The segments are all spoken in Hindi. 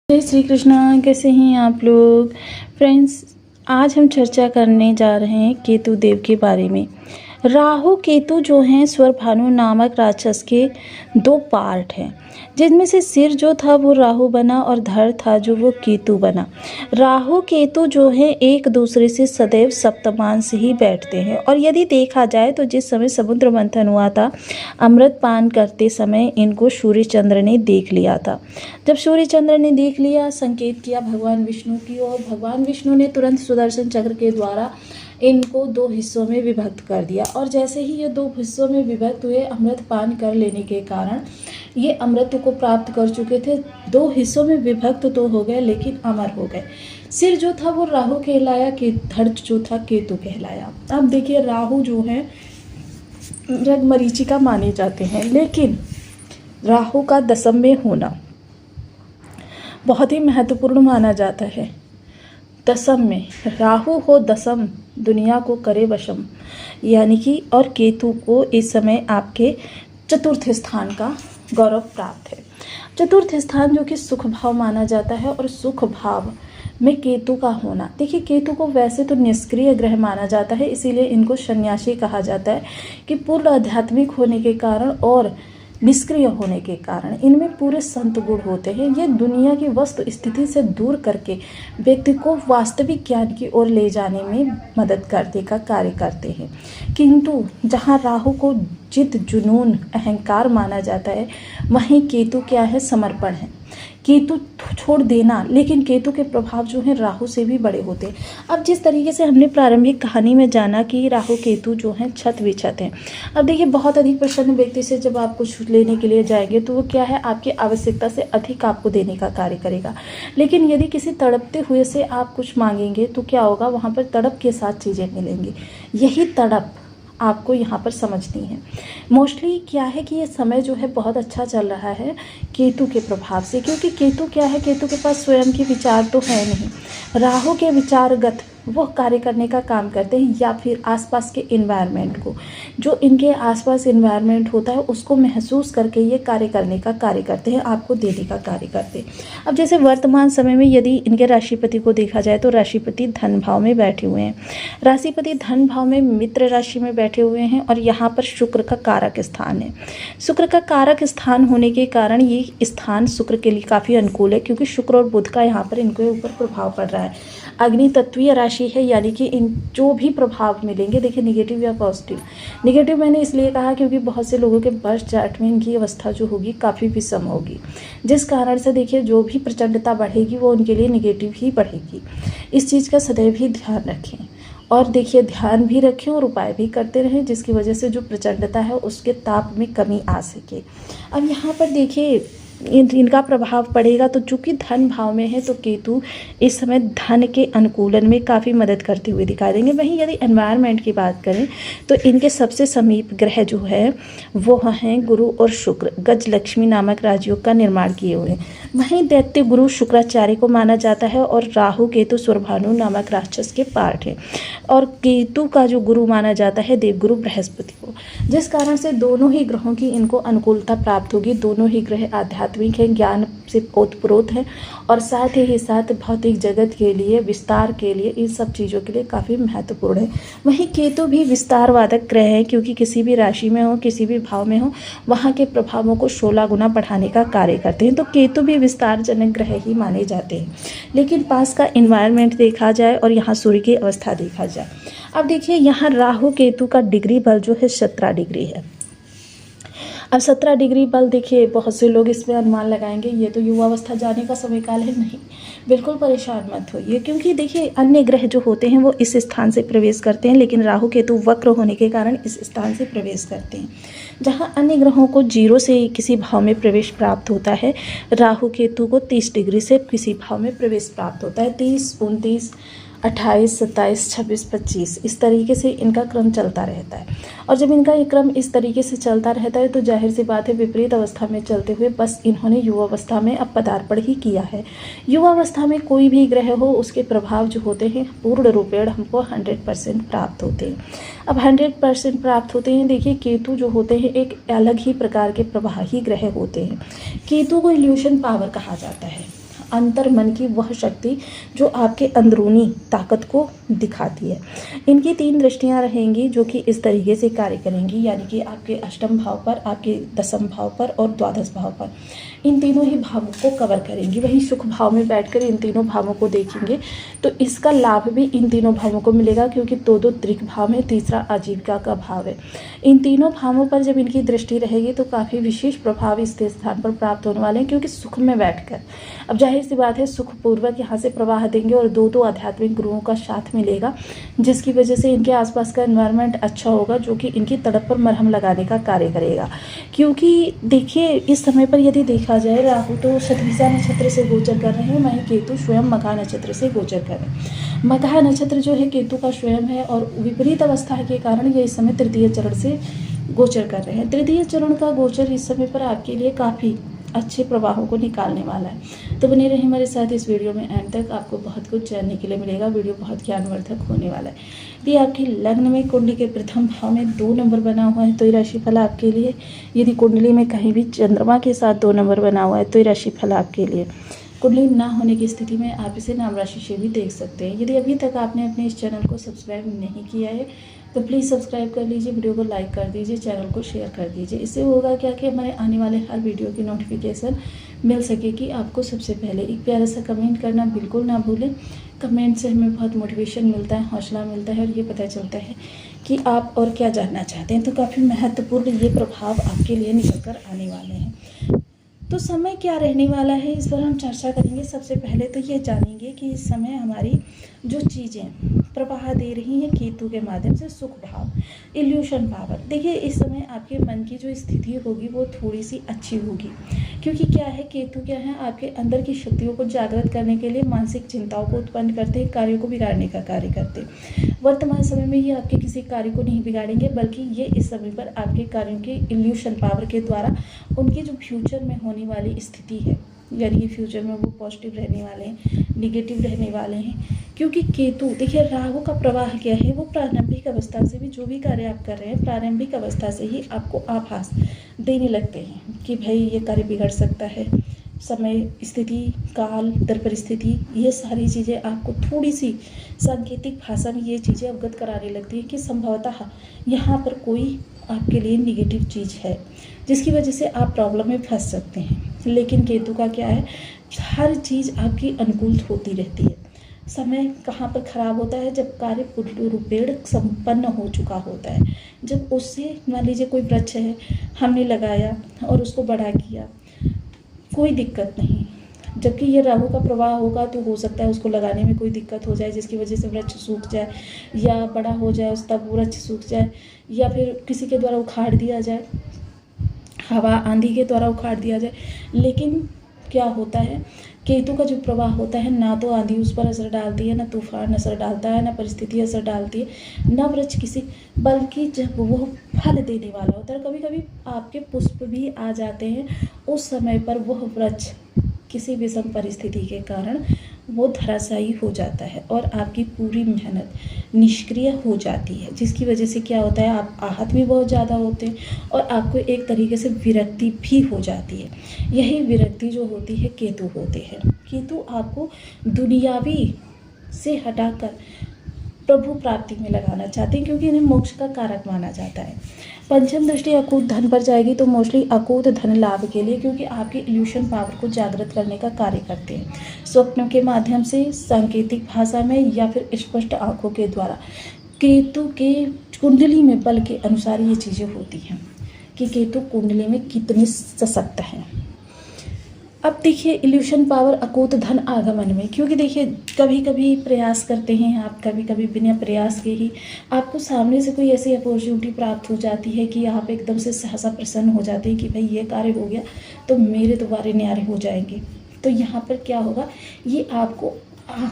जय श्री कृष्णा। कैसे हैं आप लोग फ्रेंड्स। आज हम चर्चा करने जा रहे हैं केतु देव के बारे में। राहु केतु जो हैं स्वरभानु नामक राक्षस के दो पार्ट हैं, जिनमें से सिर जो था वो राहु बना और धड़ था जो वो केतु बना। राहु केतु जो है एक दूसरे से सदैव सप्तमांश ही बैठते हैं। और यदि देखा जाए तो जिस समय समुद्र मंथन हुआ था, अमृत पान करते समय इनको सूर्य चंद्र ने देख लिया था। जब सूर्य चंद्र ने देख लिया, संकेत किया भगवान विष्णु की, और भगवान विष्णु ने तुरंत सुदर्शन चक्र के द्वारा इनको दो हिस्सों में विभक्त कर दिया। और जैसे ही ये दो हिस्सों में विभक्त हुए, अमृत पान कर लेने के कारण ये अमृत को प्राप्त कर चुके थे। दो हिस्सों में विभक्त तो हो गए लेकिन अमर हो गए। सिर जो था वो राहु कहलाया, कि धड़ जो था केतु कहलाया। अब देखिए, राहु जो है मरीचिका माने जाते हैं, लेकिन राहु का दशम में होना बहुत ही महत्वपूर्ण माना जाता है। दशम में राहु हो दशम, दुनिया को करे वशम, यानी कि और केतु को इस समय आपके चतुर्थ स्थान का गौरव प्राप्त है। चतुर्थ स्थान जो कि सुख भाव माना जाता है, और सुख भाव में केतु का होना, देखिए केतु को वैसे तो निष्क्रिय ग्रह माना जाता है, इसीलिए इनको सन्यासी कहा जाता है कि पूर्ण आध्यात्मिक होने के कारण और निष्क्रिय होने के कारण इनमें पूरे संत गुण होते हैं। ये दुनिया की वस्तु स्थिति से दूर करके व्यक्ति को वास्तविक ज्ञान की ओर ले जाने में मदद करने का कार्य करते हैं। किंतु जहाँ राहु को जिद, जुनून, अहंकार माना जाता है, वहीं केतु क्या है? समर्पण है। केतु छोड़ देना, लेकिन केतु के प्रभाव जो है राहु से भी बड़े होते हैं। अब जिस तरीके से हमने प्रारंभिक कहानी में जाना कि राहु केतु जो हैं छत विछत हैं। अब देखिए, बहुत अधिक प्रसन्न व्यक्ति से जब आप कुछ लेने के लिए जाएंगे तो वो क्या है, आपकी आवश्यकता से अधिक आपको देने का कार्य करेगा। लेकिन यदि किसी तड़पते हुए से आप कुछ मांगेंगे तो क्या होगा, वहाँ पर तड़प के साथ चीज़ें मिलेंगी। यही तड़प आपको यहाँ पर समझनी है। मोस्टली क्या है कि ये समय जो है बहुत अच्छा चल रहा है केतु के प्रभाव से, क्योंकि केतु क्या है, केतु के पास स्वयं के विचार तो है नहीं। राहु के विचारगत वो कार्य करने का काम करते हैं, या फिर आसपास के इन्वायरमेंट को, जो इनके आसपास इन्वायरमेंट होता है उसको महसूस करके ये कार्य करने का कार्य करते हैं, आपको देने का कार्य करते हैं। अब जैसे वर्तमान समय में यदि इनके राशिपति को देखा जाए तो राशिपति धन भाव में बैठे हुए हैं। राशिपति धन भाव में मित्र राशि में बैठे हुए हैं, और यहाँ पर शुक्र का कारक स्थान है। शुक्र का कारक स्थान होने के कारण ये स्थान शुक्र के लिए काफ़ी अनुकूल है, क्योंकि शुक्र और बुध का यहाँ पर इनके ऊपर प्रभाव पड़ रहा है। अग्नि तत्वीय राशि है, यानी कि इन जो भी प्रभाव मिलेंगे, देखिए निगेटिव या पॉजिटिव। निगेटिव मैंने इसलिए कहा क्योंकि बहुत से लोगों के बर्थ चार्ट में इनकी अवस्था जो होगी काफ़ी विषम होगी, जिस कारण से देखिए जो भी प्रचंडता बढ़ेगी वो उनके लिए निगेटिव ही बढ़ेगी। इस चीज़ का सदैव ही ध्यान रखें, और देखिए ध्यान भी रखें और उपाय भी करते रहें, जिसकी वजह से जो प्रचंडता है उसके ताप में कमी आ सके। अब यहाँ पर देखिए इनका प्रभाव पड़ेगा, तो चूंकि धन भाव में है तो केतु इस समय धन के अनुकूलन में काफ़ी मदद करते हुए दिखाई देंगे। वहीं यदि एनवायरनमेंट की बात करें तो इनके सबसे समीप ग्रह जो है वो हैं गुरु और शुक्र, गज लक्ष्मी नामक राजयोग का निर्माण किए हुए हैं। वहीं दैत्य गुरु शुक्राचार्य को माना जाता है, और राहु केतु स्वरभानु नामक राक्षस के पार्ट हैं। और केतु का जो गुरु माना जाता है देवगुरु बृहस्पति को, जिस कारण से दोनों ही ग्रहों की इनको अनुकूलता प्राप्त होगी। दोनों ही ग्रह आध्यात्मिक हैं, ज्ञान से ओतप्रोत हैं, और साथ ही साथ भौतिक जगत के लिए, विस्तार के लिए, इन सब चीज़ों के लिए काफ़ी महत्वपूर्ण है। वहीं केतु भी विस्तारवादक ग्रह है, क्योंकि किसी भी राशि में हो, किसी भी भाव में हो, वहाँ के प्रभावों को 16 गुना बढ़ाने का कार्य करते हैं। तो केतु भी विस्तारजनक ग्रह ही माने जाते हैं। लेकिन पास का इन्वायरमेंट देखा जाए और यहाँ सूर्य की अवस्था देखा जाए। अब देखिए, यहाँ राहु केतु का डिग्री बल जो है 17 डिग्री है। अब 17 डिग्री बल, देखिए बहुत से लोग इसमें अनुमान लगाएंगे ये तो युवावस्था जाने का समय काल है। नहीं, बिल्कुल परेशान मत होइए, क्योंकि देखिए अन्य ग्रह जो होते हैं वो इस स्थान से प्रवेश करते हैं, लेकिन राहु केतु वक्र होने के कारण इस स्थान से प्रवेश करते हैं। जहाँ अन्य ग्रहों को 0 से किसी भाव में प्रवेश प्राप्त होता है, राहु केतु को 30 डिग्री से किसी भाव में प्रवेश प्राप्त होता है। 30, 29, 28, 27, 26, 25 इस तरीके से इनका क्रम चलता रहता है। और जब इनका ये क्रम इस तरीके से चलता रहता है तो जाहिर सी बात है विपरीत अवस्था में चलते हुए बस इन्होंने युवावस्था में अब पदार्पण ही किया है। युवावस्था में कोई भी ग्रह हो उसके प्रभाव जो होते हैं पूर्ण रूपेण हमको 100% प्राप्त होते हैं। अब 100% प्राप्त होते हैं। देखिए केतु जो होते हैं एक अलग ही प्रकार के प्रवाही ग्रह होते हैं। केतु को इल्यूशन पावर कहा जाता है। अंतर मन की वह शक्ति जो आपके अंदरूनी ताकत को दिखाती है। इनकी 3 दृष्टियां रहेंगी जो कि इस तरीके से कार्य करेंगी, यानी कि आपके अष्टम भाव पर, आपके दसम भाव पर और द्वादश भाव पर। इन तीनों ही भावों को कवर करेंगी। वहीं सुख भाव में बैठकर इन तीनों भावों को देखेंगे तो इसका लाभ भी इन तीनों भावों को मिलेगा, क्योंकि 2 दृक भाव है, तीसरा आजीविका का भाव है। इन तीनों भावों पर जब इनकी दृष्टि रहेगी तो काफ़ी विशेष प्रभाव इस स्थान पर प्राप्त होने वाले हैं, क्योंकि सुख में बैठकर अब जाहिर सी बात है सुखपूर्वक यहाँ से प्रवाह देंगे और 2 आध्यात्मिक गुरुओं का साथ मिलेगा, जिसकी वजह से इनके आसपास का एनवायरनमेंट अच्छा होगा, जो कि इनकी तड़प पर मरहम लगाने का कार्य करेगा। क्योंकि देखिए इस समय पर यदि देखा जाए, राहु तो शतभिषा नक्षत्र से गोचर कर रहे हैं, वहीं केतु स्वयं मघा नक्षत्र से गोचर कर रहे हैं। मघा नक्षत्र जो है केतु का स्वयं है और विपरीत अवस्था के कारण ये इस समय तृतीय चरण से गोचर कर रहे हैं। तृतीय चरण का गोचर इस समय पर आपके लिए काफ़ी अच्छे प्रभावों को निकालने वाला है। तो बने रहिए हमारे साथ इस वीडियो में एंड तक, आपको बहुत कुछ जानने के लिए मिलेगा। वीडियो बहुत ज्ञानवर्धक होने वाला है। यदि आपकी लग्न में कुंडली के प्रथम भाव में 2 नंबर बना हुआ है तो ये राशिफल आपके लिए। यदि कुंडली में कहीं भी चंद्रमा के साथ 2 नंबर बना हुआ है तो ये राशिफल आपके लिए। कुंडली ना होने की स्थिति में आप इसे नाम राशि से भी देख सकते हैं। यदि अभी तक आपने अपने इस चैनल को सब्सक्राइब नहीं किया है तो प्लीज़ सब्सक्राइब कर लीजिए, वीडियो को लाइक कर दीजिए, चैनल को शेयर कर दीजिए। इससे होगा क्या कि हमारे आने वाले हर वीडियो की नोटिफिकेशन मिल सकेगी आपको सबसे पहले। एक प्यारा सा कमेंट करना बिल्कुल ना भूलें। कमेंट से हमें बहुत मोटिवेशन मिलता है, हौसला मिलता है और ये पता चलता है कि आप और क्या जानना चाहते हैं। तो काफ़ी महत्वपूर्ण ये प्रभाव आपके लिए निकल कर आने वाले हैं। तो समय क्या रहने वाला है इस पर हम चर्चा करेंगे। सबसे पहले तो ये जानेंगे कि इस समय हमारी जो चीज़ें प्रवाह दे रही हैं केतु के माध्यम से, सुख भाव, इल्यूशन पावर। देखिए इस समय आपके मन की जो स्थिति होगी वो थोड़ी सी अच्छी होगी, क्योंकि क्या है केतु क्या है आपके अंदर की शक्तियों को जागृत करने के लिए मानसिक चिंताओं को उत्पन्न करते हैं, कार्यों को बिगाड़ने का कार्य करते हैं। वर्तमान समय में ये आपके किसी कार्य को नहीं बिगाड़ेंगे, बल्कि ये इस समय पर आपके कार्यों के इल्यूशन पावर के द्वारा उनकी जो फ्यूचर में होने वाली स्थिति है, यानी कि फ्यूचर में वो पॉजिटिव रहने वाले हैं, निगेटिव रहने वाले हैं। क्योंकि केतु देखिए राहु का प्रवाह क्या है, वो प्रारंभिक अवस्था से भी जो भी कार्य आप कर रहे हैं प्रारंभिक अवस्था से ही आपको आभास देने लगते हैं कि भाई ये कार्य बिगड़ सकता है। समय, स्थिति, काल, दर परिस्थिति, ये सारी चीज़ें आपको थोड़ी सी सांकेतिक भाषा में ये चीज़ें अवगत कराने लगती है कि संभवतः यहाँ पर कोई आपके लिए निगेटिव चीज़ है, जिसकी वजह से आप प्रॉब्लम में फंस सकते हैं। लेकिन केतु का क्या है, हर चीज़ आपकी अनुकूल होती रहती है। समय कहाँ पर खराब होता है, जब कार्य पूर्णरूपेण संपन्न हो चुका होता है। जब उससे मान लीजिए कोई वृक्ष है, हमने लगाया और उसको बड़ा किया, कोई दिक्कत नहीं। जबकि ये राहु का प्रवाह होगा तो हो सकता है उसको लगाने में कोई दिक्कत हो जाए, जिसकी वजह से वृक्ष सूख जाए या बड़ा हो जाए तब वृक्ष सूख जाए, या फिर किसी के द्वारा उखाड़ दिया जाए, हवा आंधी के द्वारा उखाड़ दिया जाए। लेकिन क्या होता है, केतु का जो प्रवाह होता है, ना तो आंधी उस पर असर डालती है, ना तूफान असर डालता है, ना परिस्थिति असर डालती है, ना वृक्ष किसी, बल्कि जब वो फल देने वाला होता है, कभी कभी आपके पुष्प भी आ जाते हैं, उस समय पर वह वृक्ष किसी विषम परिस्थिति के कारण वो धराशायी हो जाता है और आपकी पूरी मेहनत निष्क्रिय हो जाती है, जिसकी वजह से क्या होता है, आप आहत भी बहुत ज़्यादा होते हैं और आपको एक तरीके से विरक्ति भी हो जाती है। यही विरक्ति जो होती है केतु होते हैं। केतु आपको दुनियावी से हटाकर प्रभु प्राप्ति में लगाना चाहते हैं, क्योंकि इन्हें मोक्ष का कारक माना जाता है। पंचम दृष्टि अकूत धन पर जाएगी तो मोस्टली अकूत धन लाभ के लिए, क्योंकि आपके इल्यूशन पावर को जागृत करने का कार्य करते हैं, स्वप्नों के माध्यम से, सांकेतिक भाषा में या फिर स्पष्ट आंखों के द्वारा। केतु के कुंडली में बल के अनुसार ये चीज़ें होती हैं कि केतु कुंडली में कितने सशक्त हैं। अब देखिए इल्यूशन पावर अकूत धन आगमन में, क्योंकि देखिए कभी कभी प्रयास करते हैं आप, कभी कभी बिना प्रयास के ही आपको सामने से कोई ऐसी अपॉर्चुनिटी प्राप्त हो जाती है कि आप एकदम से सहसा प्रसन्न हो जाते हैं कि भाई ये कार्य हो गया तो मेरे दोबारे न्यारे हो जाएंगे। तो यहाँ पर क्या होगा, ये आपको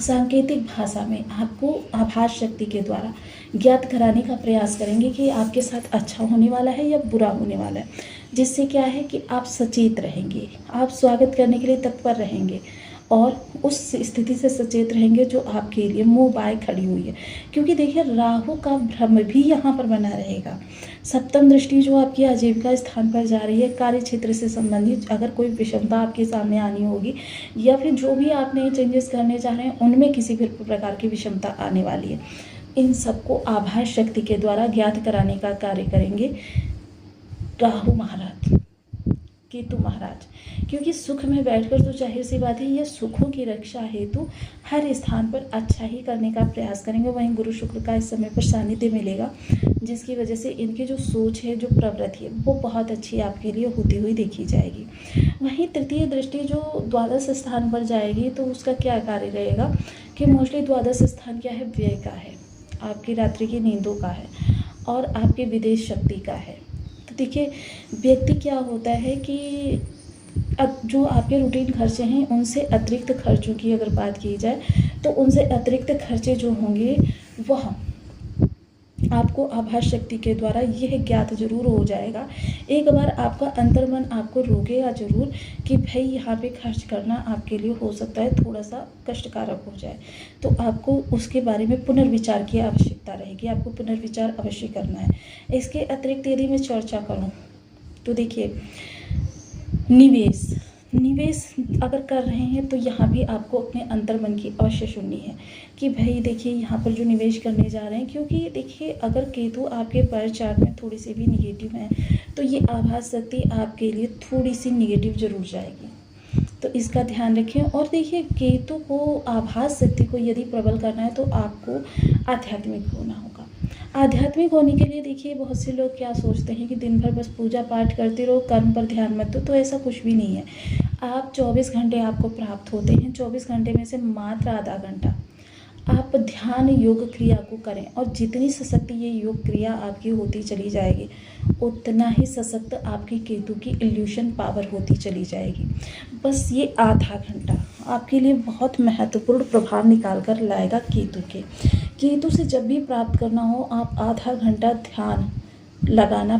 सांकेतिक भाषा में आपको आभास शक्ति के द्वारा ज्ञात कराने का प्रयास करेंगे कि आपके साथ अच्छा होने वाला है या बुरा होने वाला है, जिससे क्या है कि आप सचेत रहेंगे, आप स्वागत करने के लिए तत्पर रहेंगे, और उस स्थिति से सचेत रहेंगे जो आपके लिए मुँह बाय खड़ी हुई है। क्योंकि देखिए राहु का भ्रम भी यहाँ पर बना रहेगा। सप्तम दृष्टि जो आपकी आजीविका स्थान पर जा रही है, कार्य क्षेत्र से संबंधित अगर कोई विषमता आपके सामने आनी होगी या फिर जो भी आप नए चेंजेस करने जा रहे हैं उनमें किसी भी प्रकार की विषमता आने वाली है, इन सबको आभास शक्ति के द्वारा ज्ञात कराने का कार्य करेंगे राहु महाराज, केतु महाराज। क्योंकि सुख में बैठकर तो जाहिर सी बात है ये सुखों की रक्षा हेतु हर स्थान पर अच्छा ही करने का प्रयास करेंगे। वहीं गुरु शुक्र का इस समय पर सानिध्य मिलेगा, जिसकी वजह से इनकी जो सोच है, जो प्रवृत्ति है, वो बहुत अच्छी आपके लिए होती हुई देखी जाएगी। वहीं तृतीय दृष्टि जो द्वादश स्थान पर जाएगी तो उसका क्या कार्य रहेगा कि मोस्टली द्वादश स्थान क्या है, व्यय का है, आपकी रात्रि की नींदों का है और आपके विदेश शक्ति का है। तो देखिए व्यक्ति क्या होता है कि अब जो आपके रूटीन खर्चे हैं उनसे अतिरिक्त खर्चों की अगर बात की जाए तो उनसे अतिरिक्त खर्चे जो होंगे वह आपको आभास शक्ति के द्वारा यह ज्ञात जरूर हो जाएगा। एक बार आपका अंतर्मन आपको रोकेगा जरूर कि भाई यहाँ पे खर्च करना आपके लिए हो सकता है थोड़ा सा कष्टकारक हो जाए, तो आपको उसके बारे में पुनर्विचार की आवश्यकता रहेगी, आपको पुनर्विचार अवश्य करना है। इसके अतिरिक्त यदि मैं चर्चा करूँ तो देखिए निवेश अगर कर रहे हैं तो यहाँ भी आपको अपने अंतर्मन की अवश्य सुननी है कि भाई देखिए यहाँ पर जो निवेश करने जा रहे हैं, क्योंकि देखिए अगर केतु आपके पर चार्ट में थोड़ी सी भी निगेटिव है तो ये आभास शक्ति आपके लिए थोड़ी सी निगेटिव जरूर जाएगी, तो इसका ध्यान रखें। और देखिए केतु को आभास शक्ति को यदि प्रबल करना है तो आपको आध्यात्मिक होना होगा। आध्यात्मिक होने के लिए देखिए बहुत से लोग क्या सोचते हैं कि दिन भर बस पूजा पाठ करते रहो, कर्म पर ध्यान मत दो, तो ऐसा कुछ भी नहीं है। आप 24 घंटे आपको प्राप्त होते हैं, 24 घंटे में से मात्र आधा घंटा आप ध्यान योग क्रिया को करें और जितनी सशक्त ये योग क्रिया आपकी होती चली जाएगी उतना ही सशक्त आपकी केतु की इल्यूशन पावर होती चली जाएगी। बस ये आधा घंटा आपके लिए बहुत महत्वपूर्ण प्रभाव निकाल कर लाएगा केतु के। केतु से जब भी प्राप्त करना हो आप आधा घंटा ध्यान लगाना